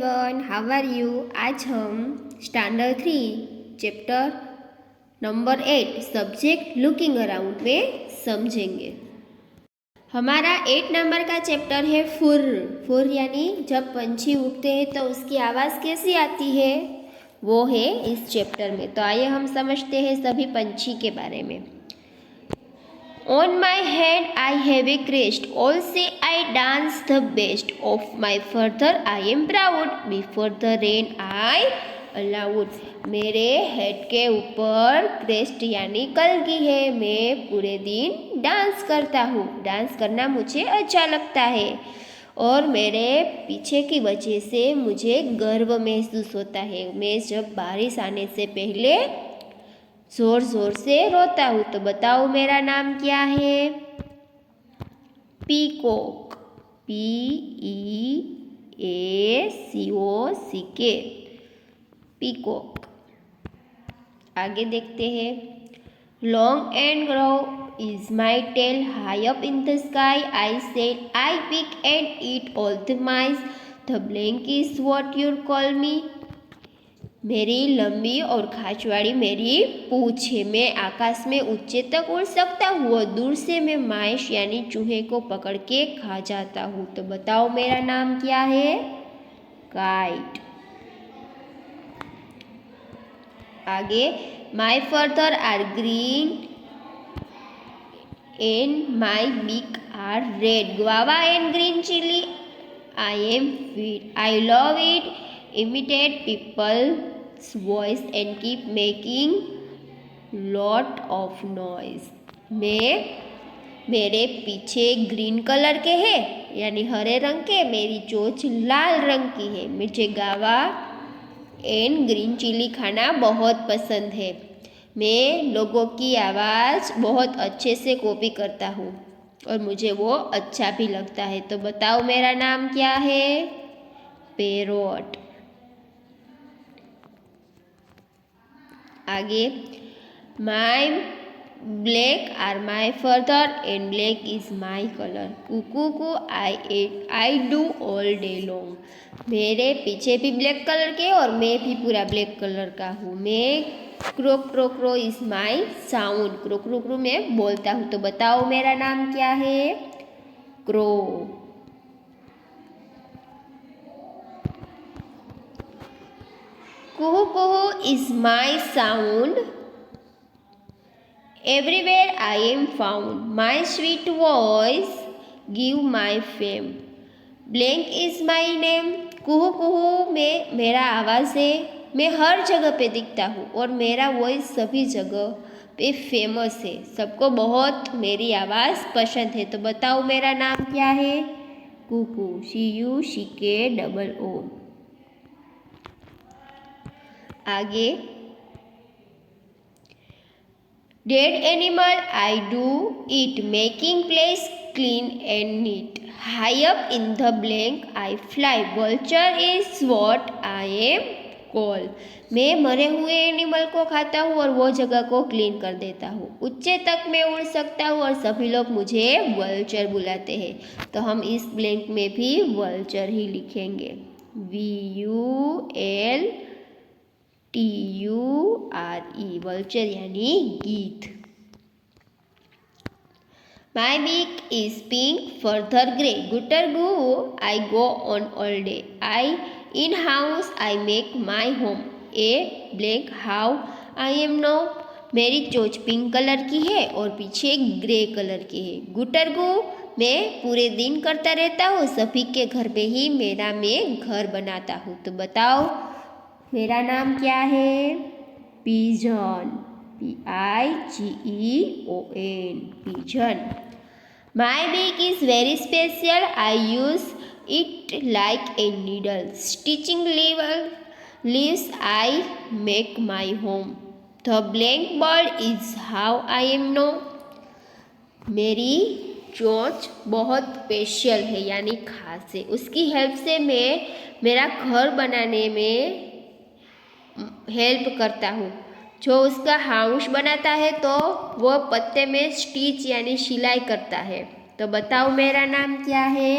Everyone, how are you. आज हम standard 3 chapter number 8 subject looking around में समझेंगे। हमारा 8 नंबर का चैप्टर है फुर्र। फुर्र यानी जब पंछी उड़ते हैं तो उसकी आवाज़ कैसी आती है, वो है इस चैप्टर में। तो आइए हम समझते हैं सभी पंछी के बारे में। On my head I have a crest, all say I dance the best. Of my father I am proud, before the rain I allowed. मेरे हेड के ऊपर क्रेस्ट यानी कलगी है। मैं पूरे दिन डांस करता हूँ। डांस करना मुझे अच्छा लगता है और मेरे पीछे की वजह से मुझे गर्व महसूस होता है। मैं जब बारिश आने से पहले जोर जोर से रोता हूँ। तो बताओ मेरा नाम क्या है। Peacock, PEACOCK, peacock. आगे देखते हैं। Long and grow is my tail, high up in the sky I said, I pick and eat all the mice, the blank is what you call me. मेरी लंबी और खांचवाड़ी मेरी पूंछ है। मैं आकाश में ऊंचे तक उड़ सकता हूँ और दूर से मैं माइश यानी चूहे को पकड़ के खा जाता हूँ। तो बताओ मेरा नाम क्या है। काइट। आगे, my feather are green and my beak are red, guava and green chilli I am feed, I love it, imitate people's voice and keep making lot of noise. मेरे पीछे ग्रीन कलर के है यानी हरे रंग के, मेरी चोंच लाल रंग की है। मुझे गावा एंड ग्रीन चिली खाना बहुत पसंद है। मैं लोगों की आवाज़ बहुत अच्छे से कॉपी करता हूँ और मुझे वो अच्छा भी लगता है। तो बताओ मेरा नाम क्या है। पैरोट। आगे, my black are my feather and black is my colour, cuckoo coo I do all day long. मेरे पीछे भी ब्लैक कलर के और मैं भी पूरा ब्लैक कलर का हूँ। मैं crow crow crow is my sound, crow crow crow मैं बोलता हूँ। तो बताओ मेरा नाम क्या है। Crow. Kuhu Kuhu is my sound, everywhere I am found, my sweet voice give my fame, blank is my name। कुहू कुहू में मेरा आवाज़ है, मैं हर जगह पे दिखता हूँ और मेरा वॉइस सभी जगह पे फेमस है। सबको बहुत मेरी आवाज़ पसंद है। तो बताओ मेरा नाम क्या है। Cuckoo, CUCKOO। आगे, dead animal I do it, making place clean and neat, high up in the blank I fly, vulture is what I am call. मैं मरे हुए एनिमल को खाता हूँ और वो जगह को क्लीन कर देता हूँ। ऊंचे तक मैं उड़ सकता हूँ और सभी लोग मुझे वल्चर बुलाते हैं। तो हम इस ब्लैंक में भी वल्चर ही लिखेंगे। VULTURE, वल्चर यानी गीत। My beak is pink feather grey, गुटर गू I go on all day, I in house I make my home, a black how I am no. मेरी चोंच पिंक कलर की है और पीछे ग्रे कलर की है। गुटर गू मैं पूरे दिन करता रहता हूँ, सभी के घर पे ही मैं घर बनाता हूँ। तो बताओ मेरा नाम क्या है। Pigeon, PIGEON, pigeon. My beak is very special, I use it like a needle, stitching leaves I make my home, the blank bird is how I am no. मेरी चोंच बहुत स्पेशल है यानी खास है, उसकी हेल्प से मैं मेरा घर बनाने में हेल्प करता हूँ। जो उसका हाउस बनाता है तो वो पत्ते में स्टिच यानी सिलाई करता है। तो बताओ मेरा नाम क्या है।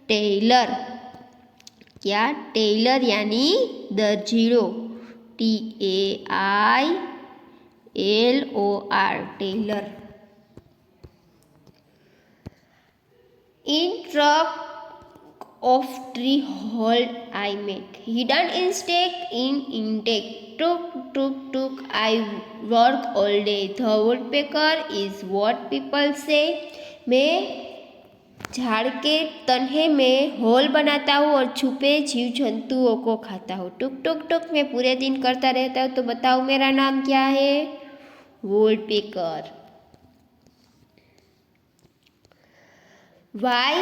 टेलर। क्या? टेलर यानी दर्जीड़ो, TAILOR, tailor. In truck of tree hold I met, hidden in stack in intake, took I work all day, the woodpecker is what people say। मैं झाड़ के तन्हे में होल बनाता हूँ और छुपे जीव जंतुओं को खाता हूँ। टुक टुक टुक मैं पूरे दिन करता रहता हूँ, तो बताओ मेरा नाम क्या है? Woodpecker. Why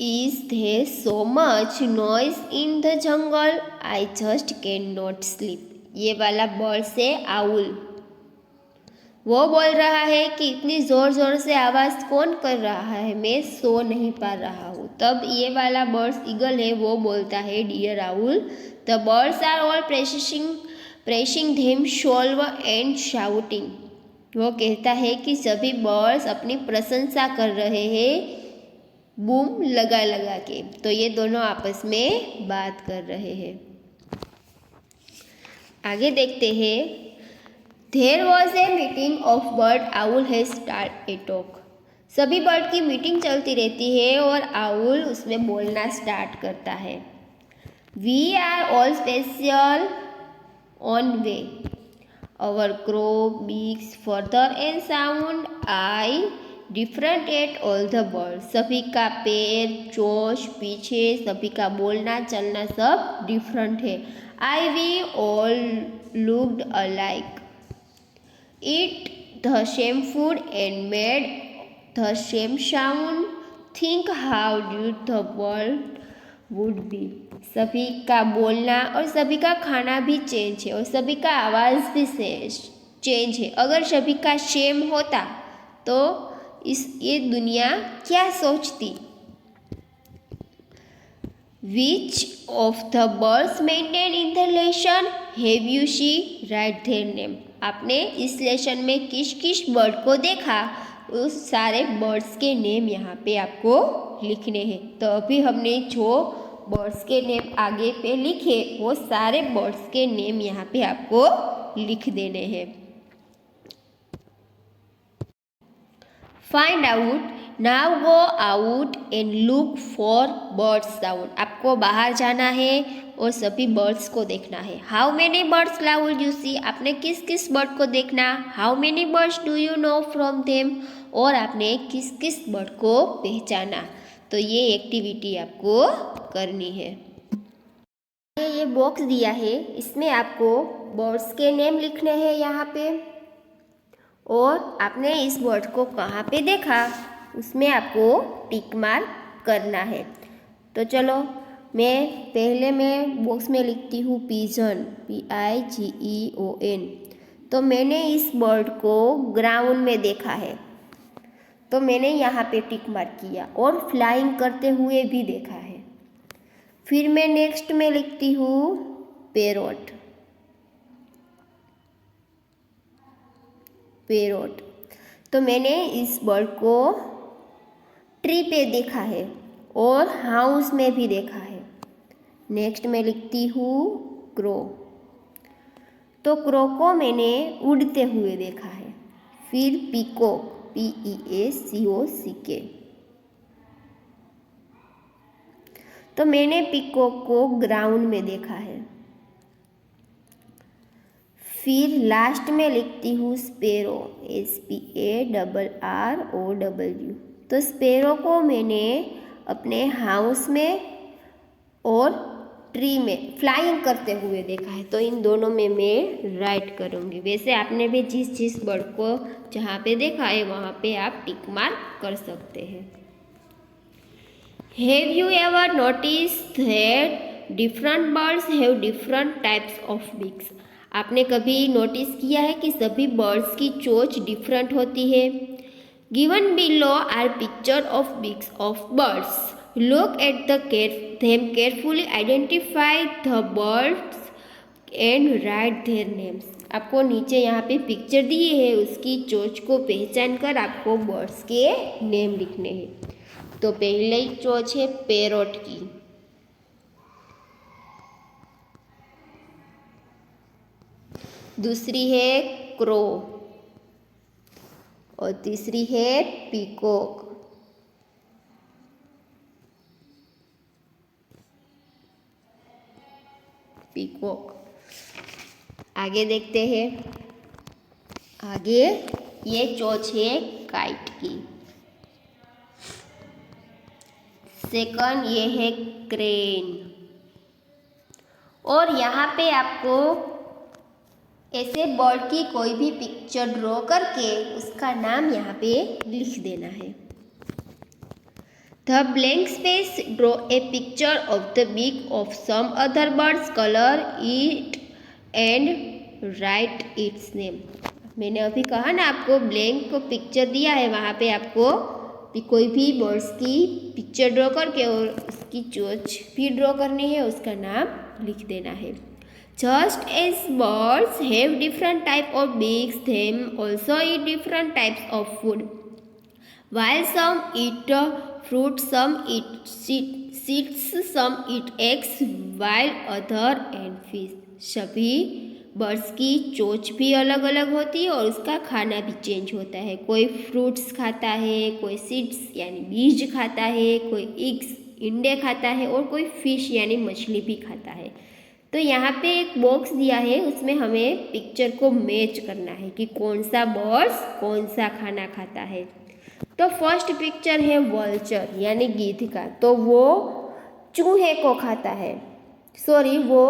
is there so much noise in the jungle? I just cannot sleep। ये वाला बर्ड से आउल, वो बोल रहा है कि इतनी ज़ोर ज़ोर से आवाज़ कौन कर रहा है, मैं सो नहीं पा रहा हूँ। तब ये वाला बर्ड्स ईगल है, वो बोलता है dear owl, the birds are all pressing them shove and shouting. वो कहता है कि सभी बर्ड्स अपनी प्रशंसा कर रहे हैं बूम लगा लगा के। तो ये दोनों आपस में बात कर रहे हैं। आगे देखते हैं। There was a meeting of bird, owl has start a talk। सभी बर्ड की मीटिंग चलती रहती है और आउल उसमें बोलना स्टार्ट करता है। We are all special on way, our crow beaks further and sound I different at all the birds। सभी का पैर, चोंच, पीछे, सभी का बोलना चलना सब डिफरेंट है। I we all looked alike, eat the same food and made the same sound, think how good the world would be। सभी का बोलना और सभी का खाना भी चेंज है और सभी का आवाज़ भी चेंज है। अगर सभी का सेम होता तो ये दुनिया क्या सोचती। Which of the birds maintained in the lesson have you seen? Write their name। आपने इस लेसन में किस किस बर्ड को देखा, उस सारे बर्ड्स के नेम यहाँ पे आपको लिखने हैं। तो अभी हमने जो बर्ड्स के नेम आगे पे लिखे, वो सारे बर्ड्स के नेम यहाँ पे आपको लिख देने हैं। Find out, now go out and look for birds sound. आपको बाहर जाना है और सभी बर्ड्स को देखना है। How many birds loud you see, आपने किस किस बर्ड को देखना। How many birds do you know from them, और आपने किस किस बर्ड को पहचाना। तो ये एक्टिविटी आपको करनी है। ये बॉक्स दिया है, इसमें आपको बर्ड्स के नेम लिखने हैं यहाँ पे, और आपने इस बर्ड को कहाँ पे देखा उसमें आपको टिक मार्क करना है। तो चलो मैं बॉक्स में लिखती हूँ पिजन, PIGEON। तो मैंने इस बर्ड को ग्राउंड में देखा है, तो मैंने यहाँ पे टिक मार्क किया, और फ्लाइंग करते हुए भी देखा है। फिर मैं नेक्स्ट में लिखती हूँ पैरोट, तो मैंने इस बर्ड को ट्री पे देखा है और हाउस में भी देखा है। नेक्स्ट में लिखती हूँ क्रो, तो क्रो को मैंने उड़ते हुए देखा है। फिर पीकॉक, PEACOCK, तो मैंने पीकॉक को ग्राउंड में देखा है। फिर लास्ट में लिखती हूँ स्पैरो, SPARROW, तो स्पैरो को मैंने अपने हाउस में और ट्री में फ्लाइंग करते हुए देखा है। तो इन दोनों में मैं राइट करूँगी। वैसे आपने भी जिस बर्ड को जहाँ पे देखा है वहाँ पे आप टिक मार्क कर सकते हैं। Have you ever noticed that different birds have different types of beaks. आपने कभी नोटिस किया है कि सभी बर्ड्स की चोंच डिफरेंट होती है। Given below are picture of beaks of birds, look at them carefully, identify the birds and write their names। आपको नीचे यहाँ पे पिक्चर दी है, उसकी चोंच को पहचान कर आपको बर्ड्स के नेम लिखने हैं। तो पहले चोंच है पैरोट की, दूसरी है क्रो और तीसरी है पीकॉक। पीकॉक। आगे देखते हैं। आगे ये चोंच है काइट की। सेकंड ये है क्रेन। और यहाँ पे आपको ऐसे बर्ड की कोई भी पिक्चर ड्रॉ करके उसका नाम यहाँ पे लिख देना है। The blank space draw a picture of the beak of some other birds, colour it and write its name. मैंने अभी कहा ना आपको ब्लैंक को पिक्चर दिया है, वहाँ पे आपको कोई भी बर्ड्स की पिक्चर ड्रॉ करके और उसकी चोंच भी ड्रॉ करनी है, उसका नाम लिख देना है। Just as birds have different type of beaks, they also eat different types of food. While some eat fruit, some eat seeds, some eat eggs, while other and fish. सभी बर्ड्स की चोंच भी अलग अलग होती है और उसका खाना भी चेंज होता है। कोई फ्रूट्स खाता है, कोई सीड्स यानी बीज खाता है, कोई एग्स अंडे खाता है और कोई फिश यानी मछली भी खाता है। तो यहाँ पे एक बॉक्स दिया है, उसमें हमें पिक्चर को मैच करना है कि कौन सा बर्ड्स कौन सा खाना खाता है। तो फर्स्ट पिक्चर है वल्चर यानी गीध का, तो वो चूहे को खाता है। सॉरी, वो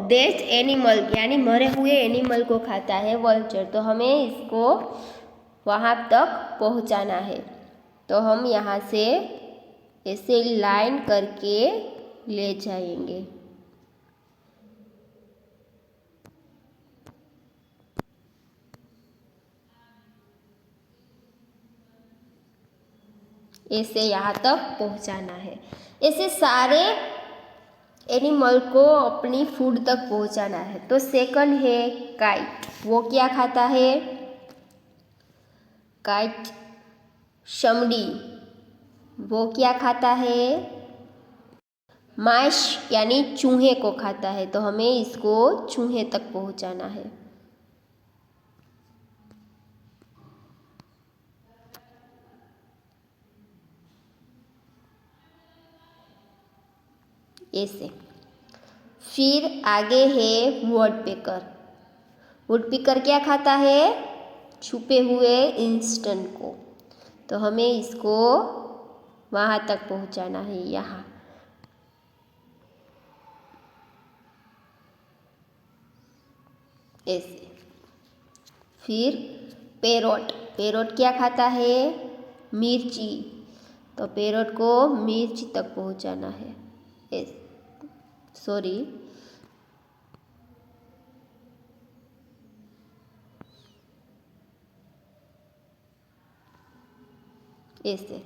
डेड एनिमल यानी मरे हुए एनिमल को खाता है वल्चर। तो हमें इसको वहाँ तक पहुँचाना है। तो हम यहाँ से ऐसे लाइन करके ले जाएंगे। ऐसे यहाँ तक पहुँचाना है। ऐसे सारे एनिमल को अपनी फूड तक पहुँचाना है। तो सेकंड है काइट। वो क्या खाता है? काइट चमड़ी। वो क्या खाता है? माइस यानी चूहे को खाता है। तो हमें इसको चूहे तक पहुँचाना है। ऐसे। फिर आगे है वुडपेकर। वुडपेकर क्या खाता है? छुपे हुए इंसेक्ट को। तो हमें इसको वहाँ तक पहुँचाना है, यहाँ। ऐसे। फिर पैरोट। पैरोट क्या खाता है? मिर्ची। तो पैरोट को मिर्ची तक पहुँचाना है। सॉरी, ऐसे।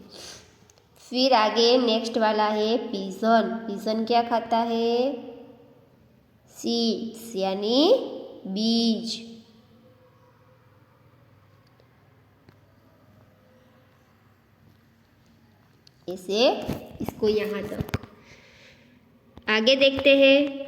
फिर आगे नेक्स्ट वाला है पिजन। पिजन क्या खाता है? सीड्स यानी बीज। ऐसे इसको यहाँ तक। आगे देखते हैं।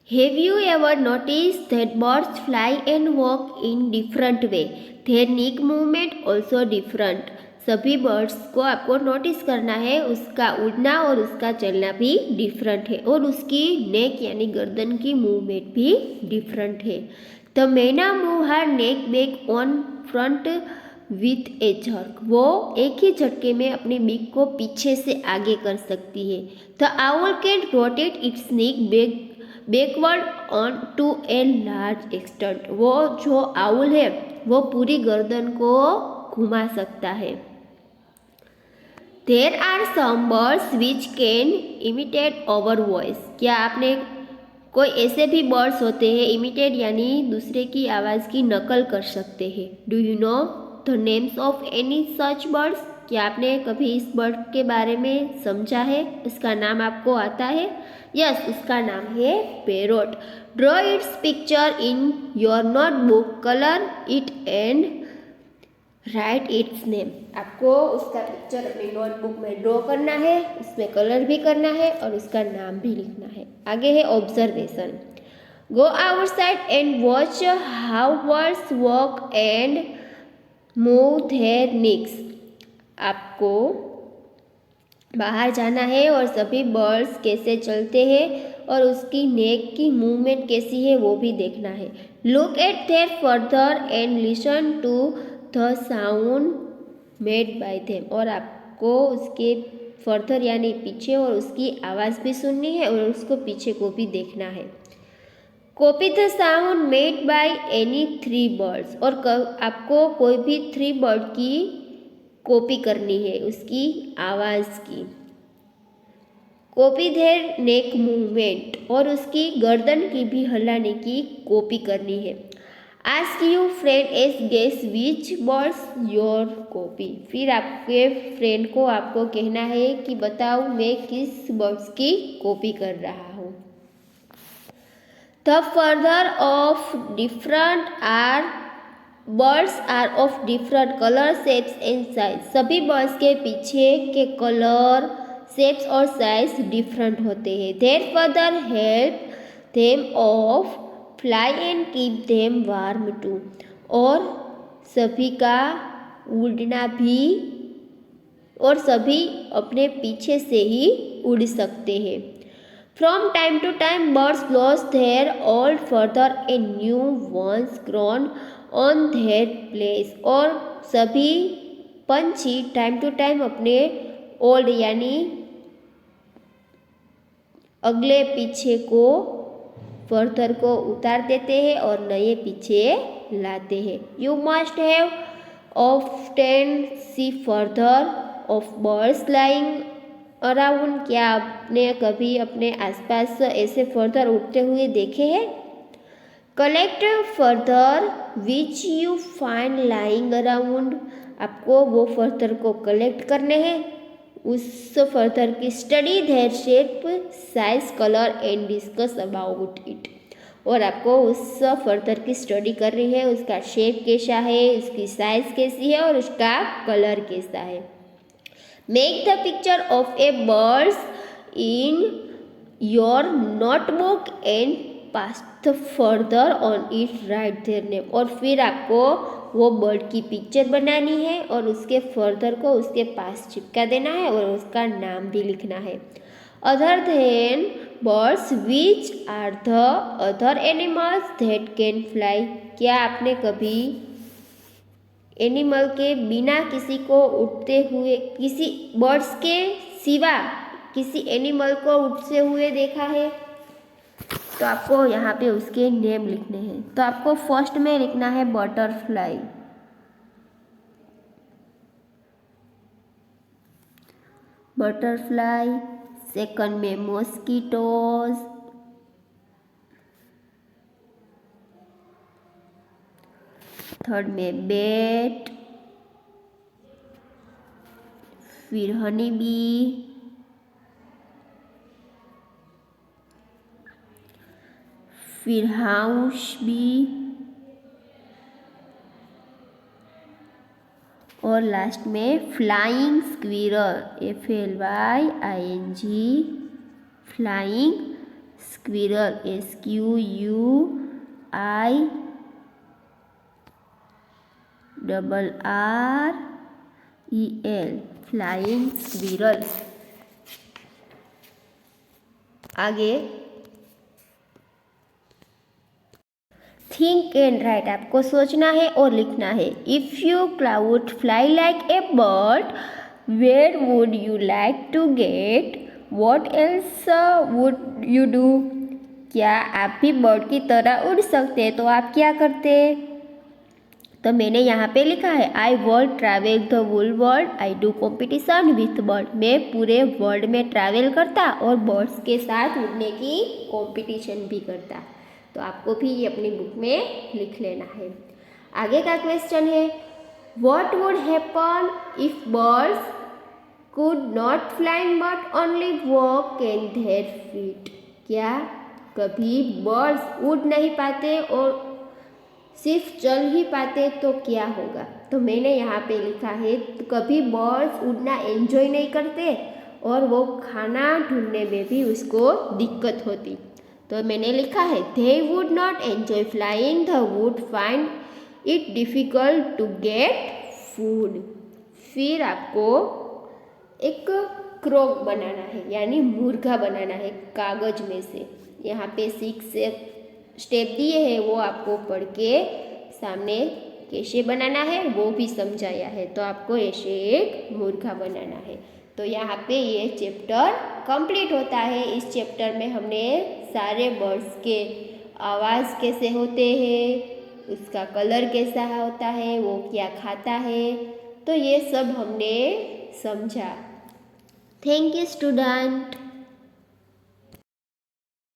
Have you ever noticed that birds fly and walk in different way? Their neck movement also different. सभी बर्ड्स को आपको नोटिस करना है, उसका उड़ना और उसका चलना भी डिफरेंट है और उसकी नेक यानी गर्दन की मूवमेंट भी डिफरेंट है। The myna move her neck back on front with a jerk. वो एक ही झटके में अपने बीक को पीछे से आगे कर सकती है। The owl can rotate its neck backward on to a large extent. वो जो आउल है वो पूरी गर्दन को घुमा सकता है। There are some birds which can imitate our voice. क्या आपने कोई ऐसे भी बर्ड्स होते हैं इमिटेट यानी दूसरे की आवाज़ की नकल कर सकते हैं। Do you know the names of any such birds? क्या आपने कभी इस बर्ड के बारे में समझा है? उसका नाम आपको आता है? यस, उसका नाम है parrot. Draw it's picture in your notebook, colour it and write its name. आपको उसका पिक्चर अपनी नोटबुक में ड्रॉ करना है, उसमें कलर भी करना है और उसका नाम भी लिखना है। आगे है observation. Go outside and watch how birds walk and move their necks. आपको बाहर जाना है और सभी बर्ड्स कैसे चलते हैं और उसकी नेक की मूवमेंट कैसी है वो भी देखना है। Look at their feather and listen to the sound made by them. और आपको उसके फर्दर यानी पीछे और उसकी आवाज़ भी सुननी है और उसको पीछे को भी देखना है। Copy the sound made by any 3 birds. और आपको कोई भी 3 बर्ड की कॉपी करनी है उसकी आवाज़ की। Copy their neck movement. और उसकी गर्दन की भी हिलाने की कॉपी करनी है। Ask you friend s guess which birds your copy. फिर आपके फ्रेंड को आपको कहना है कि बताओ मैं किस बर्ड्स की कॉपी कर रहा हूँ। The feather of different are birds are of different colour shapes and size. सभी बर्ड्स के पीछे के कलर शेप्स और साइज डिफरेंट होते हैं। Their feather help them of fly and keep them warm too. और सभी का उड़ना भी और सभी अपने पीछे से ही उड़ सकते हैं। From time to time birds lose their old feather a new ones grown on their place. और सभी पंछी टाइम टू टाइम अपने ओल्ड यानी अगले पीछे को फर्दर को उतार देते हैं और नए पीछे लाते हैं। You must have often see further of birds flying around. क्या आपने कभी अपने आसपास ऐसे फर्दर उड़ते हुए देखे हैं। Collect further which you find lying around. आपको वो फर्दर को कलेक्ट करने हैं, उस फर्दर की study their shape size colour and discuss about it. और आपको उस फर्दर की स्टडी करनी है, उसका शेप कैसा है, उसकी साइज कैसी है और उसका कलर कैसा है। Make the picture of A birds in your notebook and pass the further on it right their name. और फिर आपको वो बर्ड की पिक्चर बनानी है और उसके फर्दर को उसके पास चिपका देना है और उसका नाम भी लिखना है। Other than birds which are the other animals that can fly. क्या आपने कभी एनिमल के बिना किसी को उड़ते हुए, किसी बर्ड्स के सिवा किसी एनिमल को उड़ते हुए देखा है। तो आपको यहाँ पे उसके नेम लिखने हैं। तो आपको फर्स्ट में लिखना है बटरफ्लाई, बटरफ्लाई। सेकंड में मॉस्किटोज, थर्ड में बेट, फिर हनी बी, फिर हाउस बी और लास्ट में flying squirrel, FLYING, flying squirrel, SQUIRREL, flying squirrel. आगे थिंक एंड राइट। आपको सोचना है और लिखना है। If you could fly like a bird where would you like to get, what else would you do. क्या आप भी बर्ड की तरह उड़ सकते तो आप क्या करते। तो मैंने यहाँ पे लिखा है I world travel the whole world, I do competition with bird. मैं पूरे वर्ल्ड में ट्रैवल करता और बर्ड्स के साथ उड़ने की कॉम्पिटिशन भी करता। तो आपको भी ये अपनी बुक में लिख लेना है। आगे का क्वेश्चन है what would happen if birds could not fly but only walk in their feet. क्या कभी बर्ड्स उड़ नहीं पाते और सिर्फ चल ही पाते तो क्या होगा। तो मैंने यहाँ पे लिखा है कभी बर्ड्स उड़ना एंजॉय नहीं करते और वो खाना ढूंढने में भी उसको दिक्कत होती। तो मैंने लिखा है they would not enjoy flying, they would find it difficult to get food. फिर आपको एक क्रोक बनाना है यानी मुर्गा बनाना है कागज में से। यहाँ पे 6 स्टेप दिए हैं, वो आपको पढ़ के सामने कैसे बनाना है वो भी समझाया है। तो आपको ऐसे एक मुर्गा बनाना है। तो यहाँ पे ये चैप्टर कंप्लीट होता है। इस चैप्टर में हमने सारे बर्ड्स के आवाज़ कैसे होते हैं, उसका कलर कैसा होता है, वो क्या खाता है, तो ये सब हमने समझा। Thank you student.